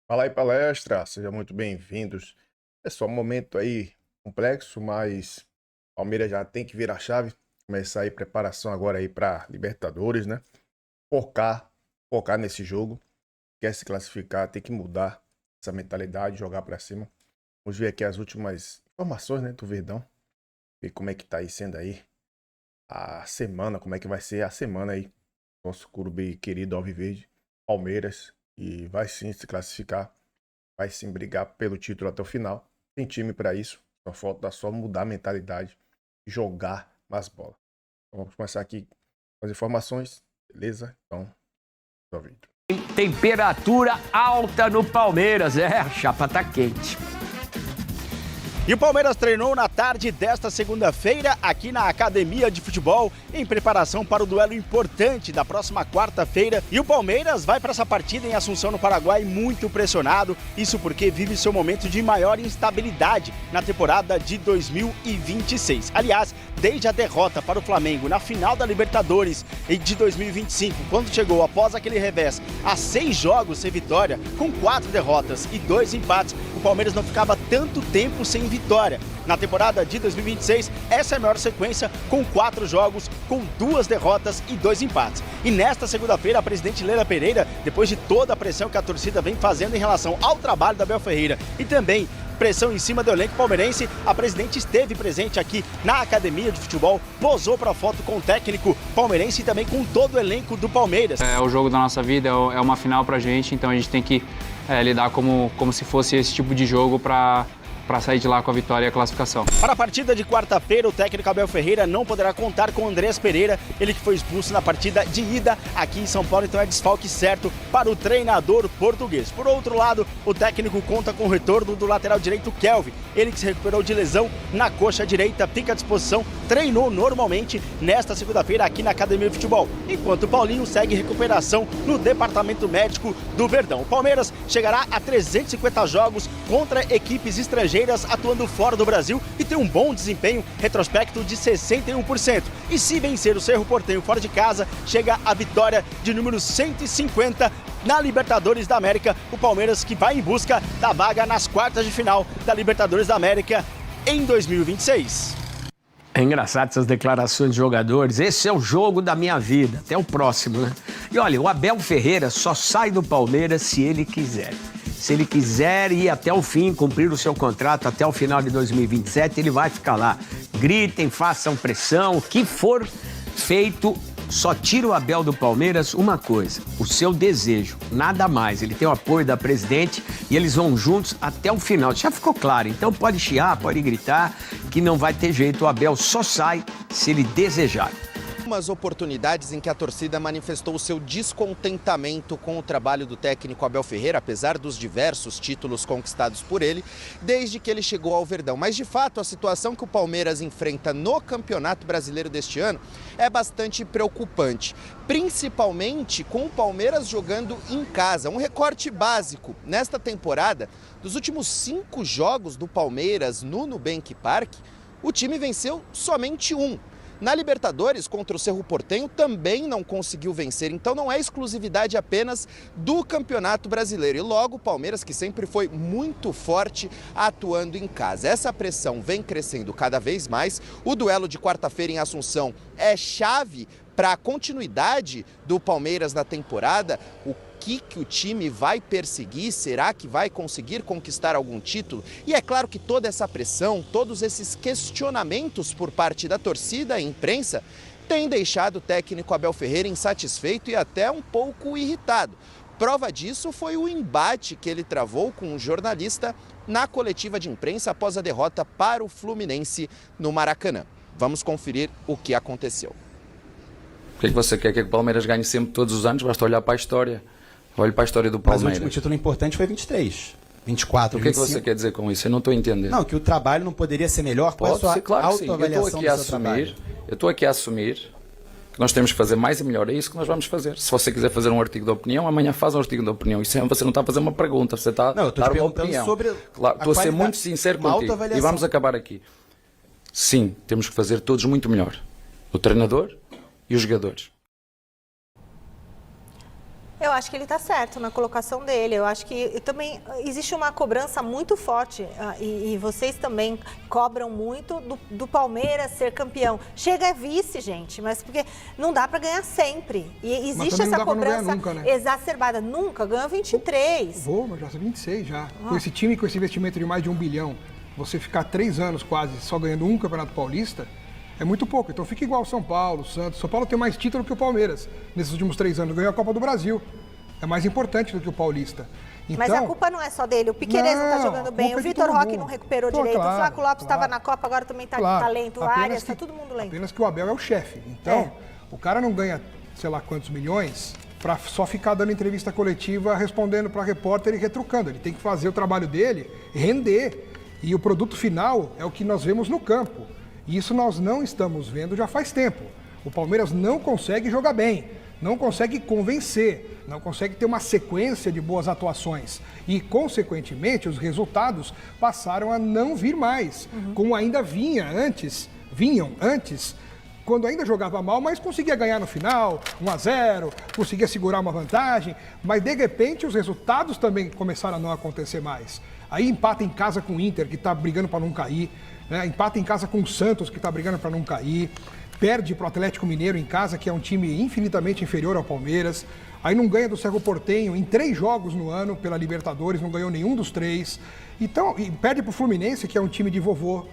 Fala aí, palestra, sejam muito bem-vindos. É só um momento aí complexo, mas Palmeiras já tem que virar a chave, começar aí preparação agora aí para Libertadores, né? Focar, focar nesse jogo, quer se classificar, tem que mudar essa mentalidade, jogar para cima. Vamos ver aqui as últimas informações, né, do Verdão, ver como é que tá aí sendo aí a semana, como é que vai ser a semana aí, nosso clube querido Alviverde, Palmeiras, e vai sim se classificar, vai sim brigar pelo título até o final. Tem time para isso. Só falta só mudar a mentalidade, jogar mais bola. Então vamos começar aqui com as informações, beleza? Então, só vídeo. Temperatura alta no Palmeiras, a chapa tá quente. E o Palmeiras treinou na tarde desta segunda-feira aqui na Academia de Futebol em preparação para o duelo importante da próxima quarta-feira. E o Palmeiras vai para essa partida em Assunção, no Paraguai, muito pressionado. Isso porque vive seu momento de maior instabilidade na temporada de 2026. Aliás, desde a derrota para o Flamengo na final da Libertadores de 2025, quando chegou após aquele revés a 6 jogos sem vitória, com 4 derrotas e 2 empates, o Palmeiras não ficava tanto tempo sem vitória. Na temporada de 2026, essa é a maior sequência, com 4 jogos, com 2 derrotas e 2 empates. E nesta segunda-feira, a presidente Leila Pereira, depois de toda a pressão que a torcida vem fazendo em relação ao trabalho da Abel Ferreira e também pressão em cima do elenco palmeirense, a presidente esteve presente aqui na Academia de Futebol, posou para foto com o técnico palmeirense e também com todo o elenco do Palmeiras. É o jogo da nossa vida, é uma final pra gente, então a gente tem que lidar como se fosse esse tipo de jogo para sair de lá com a vitória e a classificação. Para a partida de quarta-feira, o técnico Abel Ferreira não poderá contar com Andrés Pereira, ele que foi expulso na partida de ida aqui em São Paulo, então é desfalque certo para o treinador português. Por outro lado, o técnico conta com o retorno do lateral direito Kelvin, ele que se recuperou de lesão na coxa direita, fica à disposição, treinou normalmente nesta segunda-feira aqui na Academia de Futebol, enquanto o Paulinho segue recuperação no departamento médico do Verdão. O Palmeiras chegará a 350 jogos contra equipes estrangeiras atuando fora do Brasil e tem um bom desempenho, retrospecto de 61%. E se vencer o Cerro Porteño fora de casa, chega a vitória de número 150 na Libertadores da América. O Palmeiras que vai em busca da vaga nas quartas de final da Libertadores da América em 2026. É engraçado essas declarações de jogadores. Esse é o jogo da minha vida. Até o próximo, né? E olha, o Abel Ferreira só sai do Palmeiras se ele quiser. Se ele quiser ir até o fim, cumprir o seu contrato até o final de 2027, ele vai ficar lá. Gritem, façam pressão, o que for feito, só tira o Abel do Palmeiras uma coisa, o seu desejo, nada mais. Ele tem o apoio da presidente e eles vão juntos até o final. Já ficou claro, então pode chiar, pode gritar, que não vai ter jeito, o Abel só sai se ele desejar. Algumas oportunidades em que a torcida manifestou o seu descontentamento com o trabalho do técnico Abel Ferreira, apesar dos diversos títulos conquistados por ele, desde que ele chegou ao Verdão. Mas, de fato, a situação que o Palmeiras enfrenta no Campeonato Brasileiro deste ano é bastante preocupante, principalmente com o Palmeiras jogando em casa. Um recorte básico nesta temporada, dos últimos 5 jogos do Palmeiras no Nubank Park, o time venceu somente um. Na Libertadores, contra o Cerro Porteño, também não conseguiu vencer, então não é exclusividade apenas do Campeonato Brasileiro. E logo o Palmeiras, que sempre foi muito forte atuando em casa. Essa pressão vem crescendo cada vez mais. O duelo de quarta-feira em Assunção é chave para a continuidade do Palmeiras na temporada. O que o time vai perseguir? Será que vai conseguir conquistar algum título? E é claro que toda essa pressão, todos esses questionamentos por parte da torcida e imprensa têm deixado o técnico Abel Ferreira insatisfeito e até um pouco irritado. Prova disso foi o embate que ele travou com um jornalista na coletiva de imprensa após a derrota para o Fluminense no Maracanã. Vamos conferir o que aconteceu. O que você quer? Que o Palmeiras ganhe sempre todos os anos? Basta olhar para a história. Olhe para a história do Palmeiras. Mas o último título importante foi 23, 24, O que 25. você quer dizer com isso? Eu não estou entendendo. Não, que o trabalho não poderia ser melhor. Qual é a sua claro que sim. autoavaliação do seu trabalho? Eu estou aqui a assumir que nós temos que fazer mais e melhor. É isso que nós vamos fazer. Se você quiser fazer um artigo de opinião, amanhã faz um artigo de opinião. Isso você não está a fazer uma pergunta, você está a dar uma opinião. Sobre claro, estou a ser muito sincero contigo. E vamos acabar aqui. Sim, temos que fazer todos muito melhor. O treinador e os jogadores. Eu acho que ele está certo na colocação dele. Eu acho que também existe uma cobrança muito forte e vocês também cobram muito do Palmeiras ser campeão. Chega vice, gente, mas porque não dá para ganhar sempre. E existe essa cobrança nunca, né? Exacerbada. Nunca, ganhou 23. Mas já 26 já. Com esse time, com esse investimento de mais de 1 bilhão, você ficar 3 anos quase só ganhando um Campeonato Paulista, é muito pouco. Então fica igual o São Paulo, o Santos. São Paulo tem mais título que o Palmeiras nesses últimos 3 anos. Ganhou a Copa do Brasil. É mais importante do que o Paulista. Então, mas a culpa não é só dele. O Piquerez não está jogando bem. O Vitor Roque não recuperou direito. Claro, o Flaco Lopes estava na Copa, agora também está de talento. O Arias, está todo mundo lento. Apenas que o Abel é o chefe. Então, o cara não ganha, sei lá quantos milhões, para só ficar dando entrevista coletiva, respondendo para repórter e retrucando. Ele tem que fazer o trabalho dele, render. E o produto final é o que nós vemos no campo. E isso nós não estamos vendo já faz tempo. O Palmeiras não consegue jogar bem, não consegue convencer, não consegue ter uma sequência de boas atuações. E, consequentemente, os resultados passaram a não vir mais, como ainda vinham antes, quando ainda jogava mal, mas conseguia ganhar no final, 1-0, conseguia segurar uma vantagem, mas de repente os resultados também começaram a não acontecer mais. Aí empata em casa com o Inter, que está brigando para não cair, né? Empata em casa com o Santos, que está brigando para não cair, perde para o Atlético Mineiro em casa, que é um time infinitamente inferior ao Palmeiras, aí não ganha do Cerro Porteño em 3 jogos no ano pela Libertadores, não ganhou nenhum dos 3, então, e perde para o Fluminense, que é um time de vovô.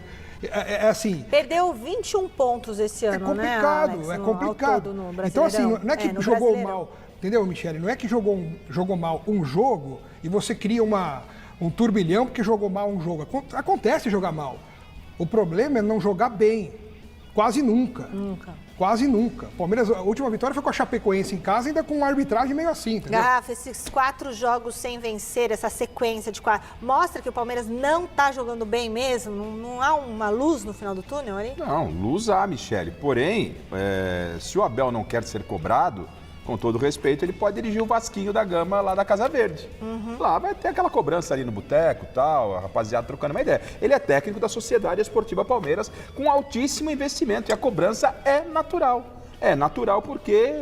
É assim... Perdeu 21 pontos esse ano, né, Alex? É complicado. Então, assim, não é que jogou mal, entendeu, Michele? Não é que jogou mal um jogo e você cria um turbilhão porque jogou mal um jogo. Acontece jogar mal. O problema é não jogar bem. Quase nunca. Quase nunca. Palmeiras, a última vitória foi com a Chapecoense em casa, ainda com uma arbitragem meio assim, entendeu? Garrafa, esses 4 jogos sem vencer, essa sequência de 4, mostra que o Palmeiras não está jogando bem mesmo? Não há uma luz no final do túnel ali? Não, luz há, Michele. Porém, se o Abel não quer ser cobrado, com todo respeito, ele pode dirigir o Vasquinho da Gama lá da Casa Verde. Lá vai ter aquela cobrança ali no boteco e tal, a rapaziada trocando uma ideia. Ele é técnico da Sociedade Esportiva Palmeiras com altíssimo investimento e a cobrança é natural. É natural porque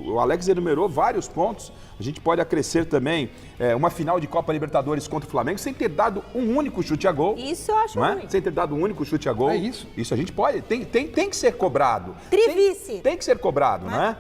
o Alex enumerou vários pontos. A gente pode acrescer também uma final de Copa Libertadores contra o Flamengo sem ter dado um único chute a gol. Isso eu acho ruim. Sem ter dado um único chute a gol. É isso. Isso a gente pode. Tem que ser cobrado. Trivice. Tem que ser cobrado, não é?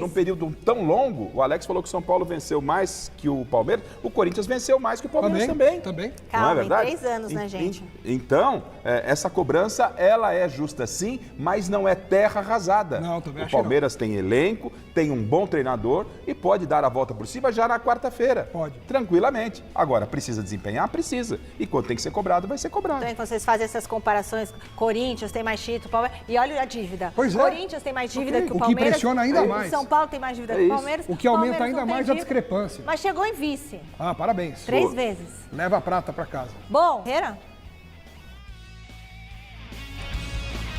Num período tão longo, o Alex falou que o São Paulo venceu mais que o Palmeiras, o Corinthians venceu mais que o Palmeiras também. Calma, não é verdade? em 3 anos, né, gente? Então, essa cobrança, ela é justa sim, mas não é terra arrasada. Não, também o Palmeiras tem elenco, tem um bom treinador e pode dar a volta por cima já na quarta-feira. Pode. Tranquilamente. Agora, precisa desempenhar? Precisa. E quando tem que ser cobrado, vai ser cobrado. Então, vocês fazem essas comparações, Corinthians tem mais título, Palmeiras, e olha a dívida. Pois é. Corinthians tem mais dívida que o Palmeiras. O que impressiona ainda mais. São Paulo tem mais dívida que o Palmeiras. O que aumenta ainda mais a discrepância. Mas chegou em vice. Parabéns. 3 vezes. Leva a prata para casa. Bom, Herrera?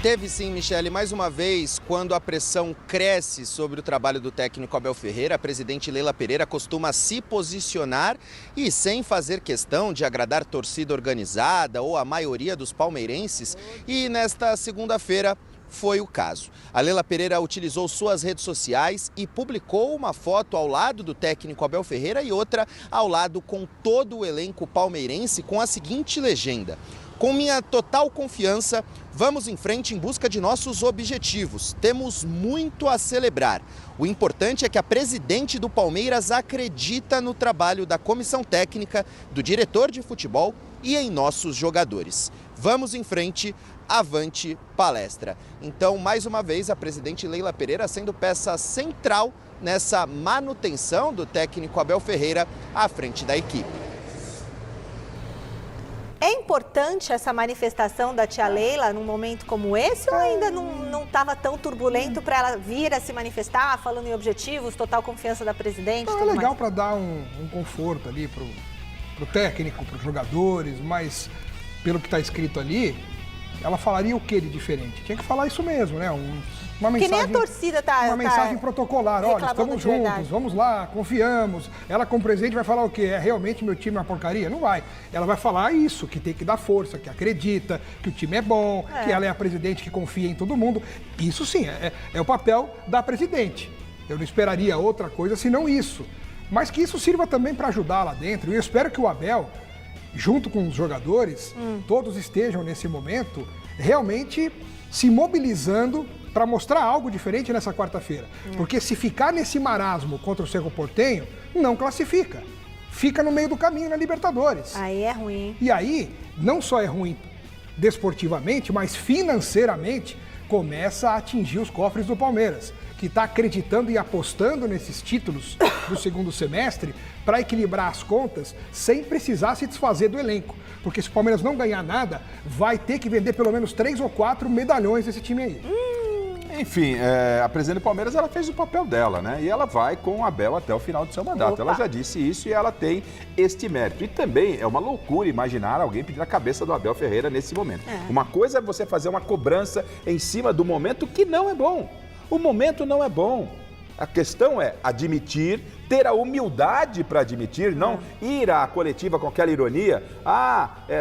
Teve sim, Michele, mais uma vez, quando a pressão cresce sobre o trabalho do técnico Abel Ferreira, a presidente Leila Pereira costuma se posicionar e, sem fazer questão de agradar torcida organizada ou a maioria dos palmeirenses, e nesta segunda-feira foi o caso. A Leila Pereira utilizou suas redes sociais e publicou uma foto ao lado do técnico Abel Ferreira e outra ao lado com todo o elenco palmeirense com a seguinte legenda: com minha total confiança, vamos em frente em busca de nossos objetivos. Temos muito a celebrar. O importante é que a presidente do Palmeiras acredita no trabalho da comissão técnica, do diretor de futebol e em nossos jogadores. Vamos em frente, avante palestra. Então, mais uma vez, a presidente Leila Pereira sendo peça central nessa manutenção do técnico Abel Ferreira à frente da equipe. É importante essa manifestação da tia Leila num momento como esse ou ainda não estava tão turbulento para ela vir a se manifestar, falando em objetivos, total confiança da presidente? É legal para dar um conforto ali pro técnico, para os jogadores, mas pelo que está escrito ali, ela falaria o que de diferente? Tinha que falar isso mesmo, né? Uma mensagem, que nem a torcida uma mensagem protocolar, olha, estamos juntos, vamos lá, confiamos. Ela como presidente vai falar o quê? É realmente meu time é uma porcaria? Não vai. Ela vai falar isso, que tem que dar força, que acredita, que o time é bom, que ela é a presidente que confia em todo mundo. Isso sim, é o papel da presidente. Eu não esperaria outra coisa senão isso. Mas que isso sirva também para ajudar lá dentro. E eu espero que o Abel, junto com os jogadores, todos estejam nesse momento realmente se mobilizando para mostrar algo diferente nessa quarta-feira. Porque se ficar nesse marasmo contra o Cerro Porteño, não classifica. Fica no meio do caminho na Libertadores. Aí é ruim. E aí, não só é ruim desportivamente, mas financeiramente, começa a atingir os cofres do Palmeiras, que está acreditando e apostando nesses títulos do segundo semestre para equilibrar as contas sem precisar se desfazer do elenco. Porque se o Palmeiras não ganhar nada, vai ter que vender pelo menos 3 ou 4 medalhões desse time aí. Enfim, a presidente do Palmeiras, ela fez o papel dela, né? E ela vai com o Abel até o final do seu mandato. Opa. Ela já disse isso e ela tem este mérito. E também é uma loucura imaginar alguém pedir a cabeça do Abel Ferreira nesse momento. Uma coisa é você fazer uma cobrança em cima do momento que não é bom. O momento não é bom. A questão é admitir, ter a humildade para admitir, não ir à coletiva com aquela ironia.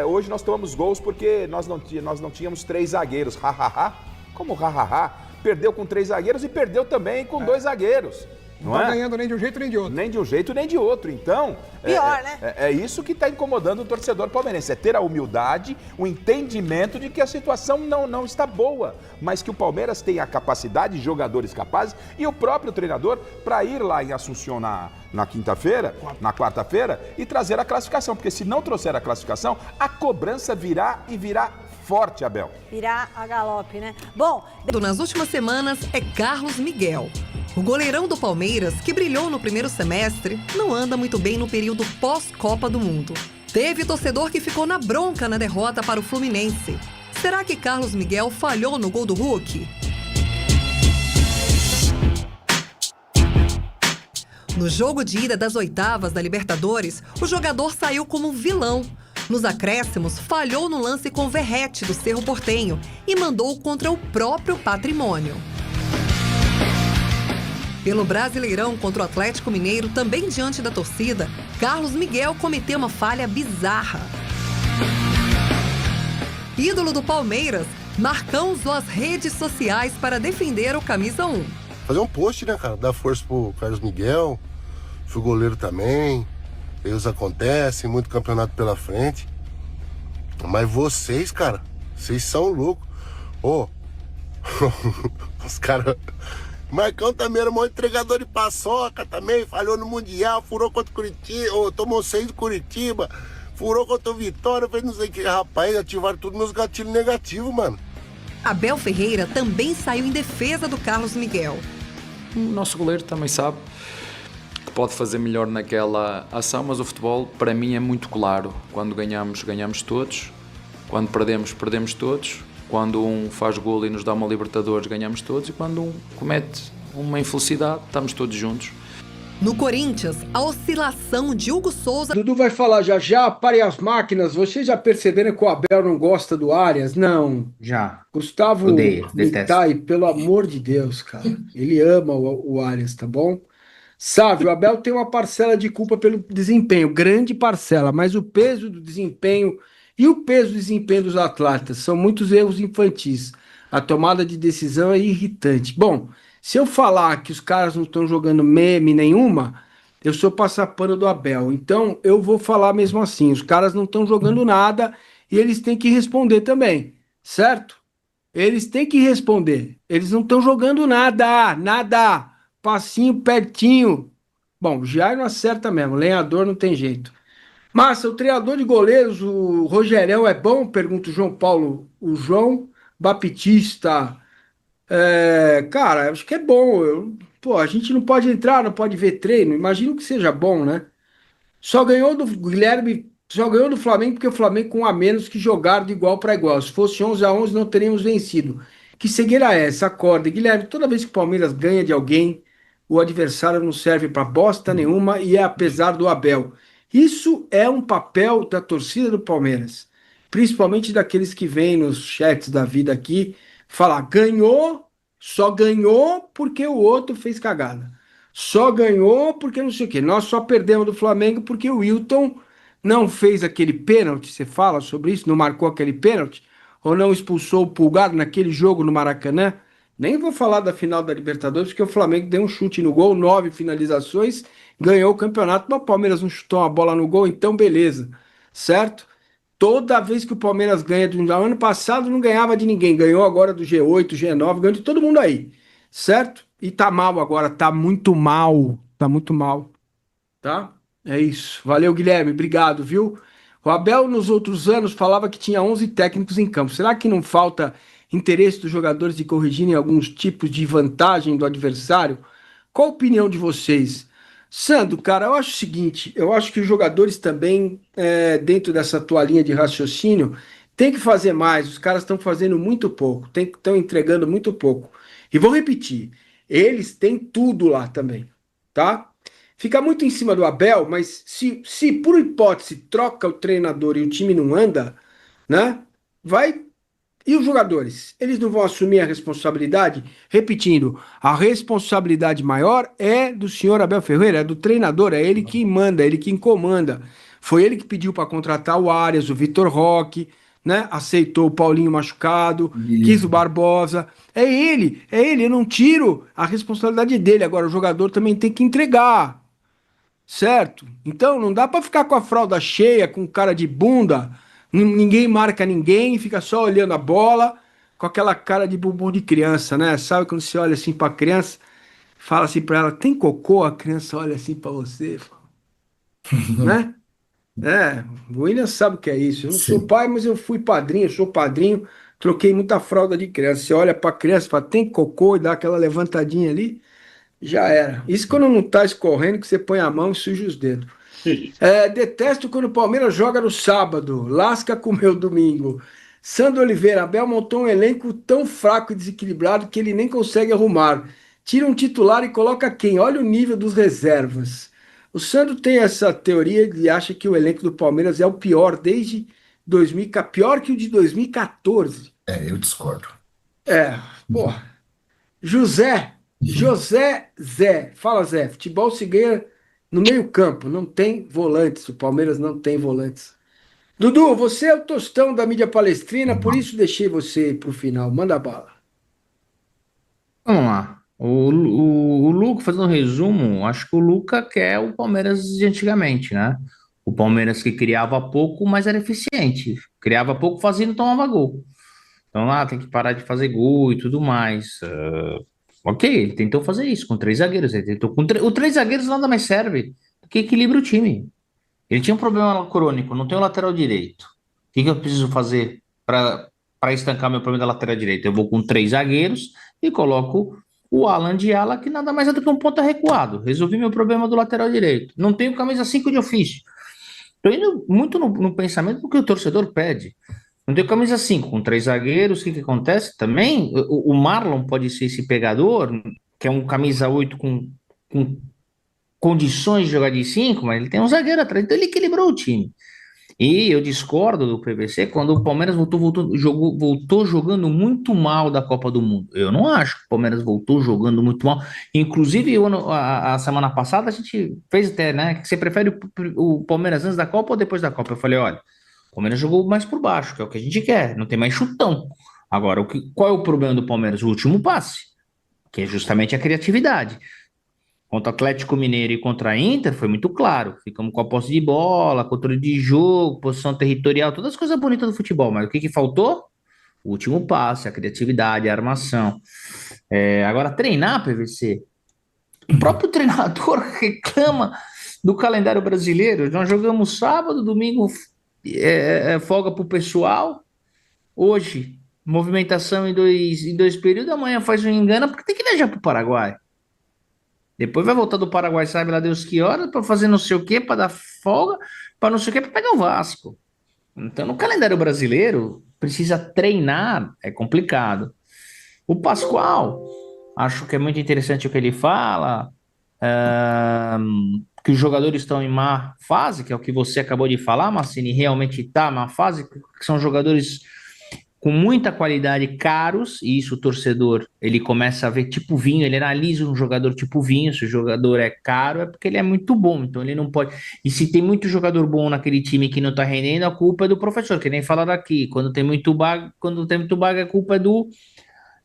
Hoje nós tomamos gols porque nós não tínhamos 3 zagueiros. Como Perdeu com 3 zagueiros e perdeu também com 2 zagueiros. Não tá ganhando nem de um jeito nem de outro. Nem de um jeito nem de outro. Então, pior, né? É isso que está incomodando o torcedor palmeirense. É ter a humildade, o entendimento de que a situação não está boa. Mas que o Palmeiras tem a capacidade, jogadores capazes e o próprio treinador para ir lá em Assunção na quinta-feira, na quarta-feira e trazer a classificação. Porque se não trouxer a classificação, a cobrança virá e virá forte, Abel. Virá a galope, né? Bom, nas últimas semanas é Carlos Miguel. O goleirão do Palmeiras, que brilhou no primeiro semestre, não anda muito bem no período pós-Copa do Mundo. Teve torcedor que ficou na bronca na derrota para o Fluminense. Será que Carlos Miguel falhou no gol do Hulk? No jogo de ida das oitavas da Libertadores, o jogador saiu como vilão. Nos acréscimos, falhou no lance com Verratti do Cerro Porteño e mandou contra o próprio Patrimônio. Pelo Brasileirão contra o Atlético Mineiro, também diante da torcida, Carlos Miguel cometeu uma falha bizarra. Ídolo do Palmeiras, Marcão usou as redes sociais para defender o camisa 1. Fazer um post, né, cara? Dar força pro Carlos Miguel, fui goleiro também. Erros acontecem, muito campeonato pela frente. Mas vocês, cara, vocês são loucos. Os caras... Marcão também era um entregador de paçoca também, falhou no Mundial, furou contra o Curitiba, tomou 6 do Curitiba, furou contra o Vitória, fez não sei o que. Rapaz, ativaram tudo meus gatilhos negativos, mano. Abel Ferreira também saiu em defesa do Carlos Miguel. O nosso goleiro também sabe que pode fazer melhor naquela ação, mas o futebol, para mim, é muito claro. Quando ganhamos, ganhamos todos. Quando perdemos, perdemos todos. Quando um faz golo e nos dá uma Libertadores, ganhamos todos. E quando um comete uma infelicidade, estamos todos juntos. No Corinthians, a oscilação de Hugo Souza... Dudu vai falar já, parem as máquinas. Vocês já perceberam que o Abel não gosta do Arias? Não. Já. Gustavo Mitai, pelo amor de Deus, cara. Ele ama o Arias, tá bom? Sabe, o Abel tem uma parcela de culpa pelo desempenho, grande parcela, mas o peso do desempenho e o peso do desempenho dos atletas são muitos erros infantis. A tomada de decisão é irritante. Bom, se eu falar que os caras não estão jogando meme nenhuma, eu sou passar pano do Abel. Então, eu vou falar mesmo assim, os caras não estão jogando nada e eles têm que responder também, certo? Eles têm que responder. Eles não estão jogando nada. Passinho pertinho. Bom, o Jair não acerta mesmo, lenhador não tem jeito. Massa, o treinador de goleiros, o Rogerão, é bom? Pergunta o João Paulo. O João Baptista. Cara, acho que é bom. A gente não pode entrar, não pode ver treino. Imagino que seja bom, né? Só ganhou do Guilherme, só ganhou do Flamengo porque o Flamengo com um a menos que jogaram de igual para igual. Se fosse 11-11 não teríamos vencido. Que cegueira é essa? Acorda. Guilherme, toda vez que o Palmeiras ganha de alguém, o adversário não serve para bosta nenhuma e é apesar do Abel. Isso é um papel da torcida do Palmeiras, principalmente daqueles que vêm nos chats da vida aqui, falar, ganhou, só ganhou porque o outro fez cagada. Só ganhou porque não sei o quê. Nós só perdemos do Flamengo porque o Wilton não fez aquele pênalti, você fala sobre isso, não marcou aquele pênalti, ou não expulsou o Pulgar naquele jogo no Maracanã, Nem vou falar da final da Libertadores, porque o Flamengo deu um chute no gol, 9 finalizações, ganhou o campeonato, mas o Palmeiras não chutou uma bola no gol, então beleza, certo? Toda vez que o Palmeiras ganha de um ano passado, não ganhava de ninguém, ganhou agora do G8, G9, ganhou de todo mundo aí, certo? E tá mal agora, tá muito mal, tá? É isso. Valeu, Guilherme, obrigado, viu? O Abel, nos outros anos, falava que tinha 11 técnicos em campo. Será que não falta interesse dos jogadores de corrigirem alguns tipos de vantagem do adversário? Qual a opinião de vocês? Sandro, cara, eu acho o seguinte, eu acho que os jogadores também, dentro dessa tua linha de raciocínio, tem que fazer mais. Os caras estão fazendo muito pouco, estão entregando muito pouco. E vou repetir, eles têm tudo lá também, tá? Fica muito em cima do Abel, mas se por hipótese troca o treinador e o time não anda, né? Vai. E os jogadores? Eles não vão assumir a responsabilidade? Repetindo, a responsabilidade maior é do senhor Abel Ferreira, é do treinador, é ele que manda, é ele que comanda. Foi ele que pediu para contratar o Arias, o Vitor Roque, né? Aceitou o Paulinho machucado, quis o Barbosa. É ele, eu não tiro a responsabilidade dele. Agora, o jogador também tem que entregar. Certo? Então não dá para ficar com a fralda cheia, com cara de bunda, ninguém marca ninguém, fica só olhando a bola, com aquela cara de bumbum de criança, né? Sabe quando você olha assim para a criança, fala assim para ela, tem cocô? A criança olha assim para você, né? O William sabe o que é isso. Eu não sou pai, mas eu fui padrinho, eu sou padrinho, troquei muita fralda de criança. Você olha para a criança, fala, tem cocô, e dá aquela levantadinha ali. Já era. Isso quando não tá escorrendo, que você põe a mão e suja os dedos. Detesto quando o Palmeiras joga no sábado. Lasca com o meu domingo. Sandro Oliveira, Abel montou um elenco tão fraco e desequilibrado que ele nem consegue arrumar. Tira um titular e coloca quem? Olha o nível dos reservas. O Sandro tem essa teoria e acha que o elenco do Palmeiras é o pior desde 2000, pior que o de 2014. Eu discordo. Pô. José Zé. Fala, Zé. Futebol se ganha no meio-campo. Não tem volantes. O Palmeiras não tem volantes. Dudu, você é o tostão da mídia palestrina, por isso deixei você pro final. Manda bala. Vamos lá. O Luca, fazendo um resumo, acho que o Luca quer o Palmeiras de antigamente, né? O Palmeiras que criava pouco, mas era eficiente. Criava pouco, fazia e não tomava gol. Então lá tem que parar de fazer gol e tudo mais. Ok, ele tentou fazer isso com 3 zagueiros. Ele tentou com os 3 zagueiros nada mais serve do que equilibra o time. Ele tinha um problema crônico, não tem o lateral direito. O que eu preciso fazer para estancar meu problema da lateral direita? Eu vou com 3 zagueiros e coloco o Alan de ala, que nada mais é do que um ponta recuado. Resolvi meu problema do lateral direito. Não tenho camisa 5 de ofício. Estou indo muito no pensamento do que o torcedor pede. Não tenho camisa 5, com 3 zagueiros, o que acontece? Também o Marlon pode ser esse pegador, que é um camisa 8 com condições de jogar de 5, mas ele tem um zagueiro atrás, então ele equilibrou o time. E eu discordo do PVC quando o Palmeiras voltou jogando muito mal da Copa do Mundo. Eu não acho que o Palmeiras voltou jogando muito mal. Inclusive, a semana passada a gente fez até, né? Que você prefere o Palmeiras antes da Copa ou depois da Copa? Eu falei, olha, o Palmeiras jogou mais por baixo, que é o que a gente quer, não tem mais chutão. Agora, qual é o problema do Palmeiras? O último passe, que é justamente a criatividade. Contra o Atlético Mineiro e contra a Inter foi muito claro. Ficamos com a posse de bola, controle de jogo, posição territorial, todas as coisas bonitas do futebol. Mas o que faltou? O último passe, a criatividade, a armação. Agora, treinar, PVC. O próprio treinador reclama do calendário brasileiro. Nós jogamos sábado, domingo, folga para o pessoal. Hoje, movimentação em dois períodos. Amanhã faz um engano porque tem que viajar para o Paraguai. Depois vai voltar do Paraguai, sabe lá Deus que hora, para fazer não sei o quê, para dar folga, para não sei o quê, para pegar o Vasco. Então, no calendário brasileiro, precisa treinar, é complicado. O Pascoal, acho que é muito interessante o que ele fala, que os jogadores estão em má fase, que é o que você acabou de falar, Massini, realmente está em má fase, que são jogadores com muita qualidade, caros, e isso o torcedor, ele começa a ver tipo vinho, ele analisa um jogador tipo vinho, se o jogador é caro, é porque ele é muito bom, então ele não pode... E se tem muito jogador bom naquele time que não tá rendendo, a culpa é do professor, que nem falaram aqui, quando tem muito baga, a culpa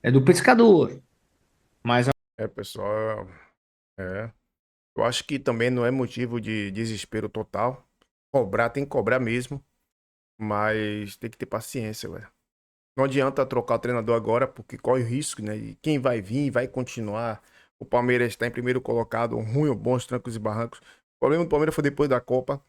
é do pescador. Mas pessoal, eu acho que também não é motivo de desespero total. Cobrar, tem que cobrar mesmo, mas tem que ter paciência, velho. Não adianta trocar o treinador agora, porque corre o risco, né? E quem vai vir vai continuar. O Palmeiras está em primeiro colocado, ruim ou bom, os trancos e barrancos. O problema do Palmeiras foi depois da Copa.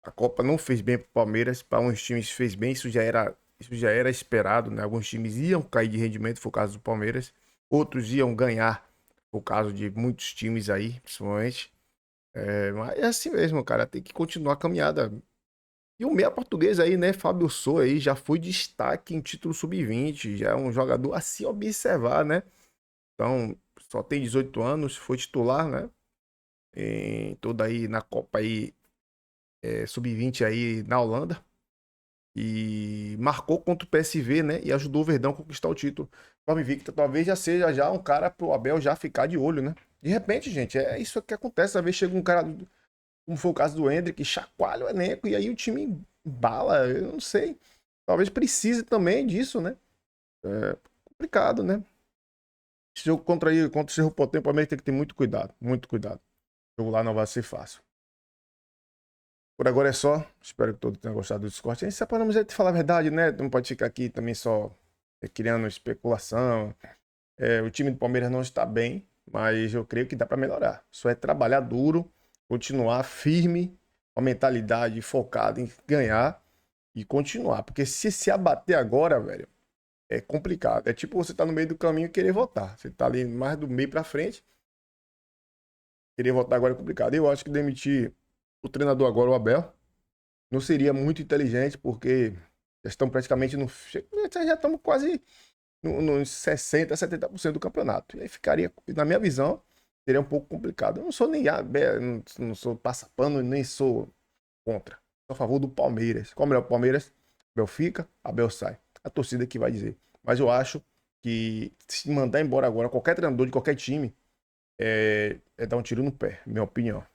A Copa não fez bem para o Palmeiras, para uns times fez bem, isso já era esperado, né? Alguns times iam cair de rendimento, foi o caso do Palmeiras. Outros iam ganhar, foi o caso de muitos times aí, principalmente. Mas é assim mesmo, cara, tem que continuar a caminhada. E o meia português aí, né, Fábio Souza aí, já foi destaque em título sub-20, já é um jogador a se observar, né? Então, só tem 18 anos, foi titular, né? Em toda aí na Copa aí, sub-20 aí na Holanda. E marcou contra o PSV, né? E ajudou o Verdão a conquistar o título. Forma invicta, talvez já seja já um cara pro Abel já ficar de olho, né? De repente, gente, é isso que acontece. Às vezes chega um cara, como foi o caso do Endrick, chacoalha o elenco e aí o time embala, eu não sei. Talvez precise também disso, né? É complicado, né? Esse jogo contra o Cerro Porteño, o Palmeiras tem que ter muito cuidado, muito cuidado. O jogo lá não vai ser fácil. Por agora é só. Espero que todos tenham gostado do Discord. A gente separamos de falar a verdade, né? Não pode ficar aqui também só criando especulação. O time do Palmeiras não está bem, mas eu creio que dá para melhorar. Só é trabalhar duro, continuar firme, com a mentalidade focada em ganhar e continuar. Porque se abater agora, velho, é complicado. É tipo você tá no meio do caminho e querer voltar. Você tá ali mais do meio para frente. Querer voltar agora é complicado. Eu acho que demitir o treinador agora, o Abel, não seria muito inteligente, porque já estão praticamente no... Já estamos quase nos 60%, 70% do campeonato. E aí ficaria, na minha visão, seria um pouco complicado. Eu não sou nem não sou passapano, nem sou contra. Sou a favor do Palmeiras. Qual é o melhor? Palmeiras, Abel fica, Abel sai. A torcida que vai dizer. Mas eu acho que se mandar embora agora qualquer treinador de qualquer time é dar um tiro no pé, minha opinião.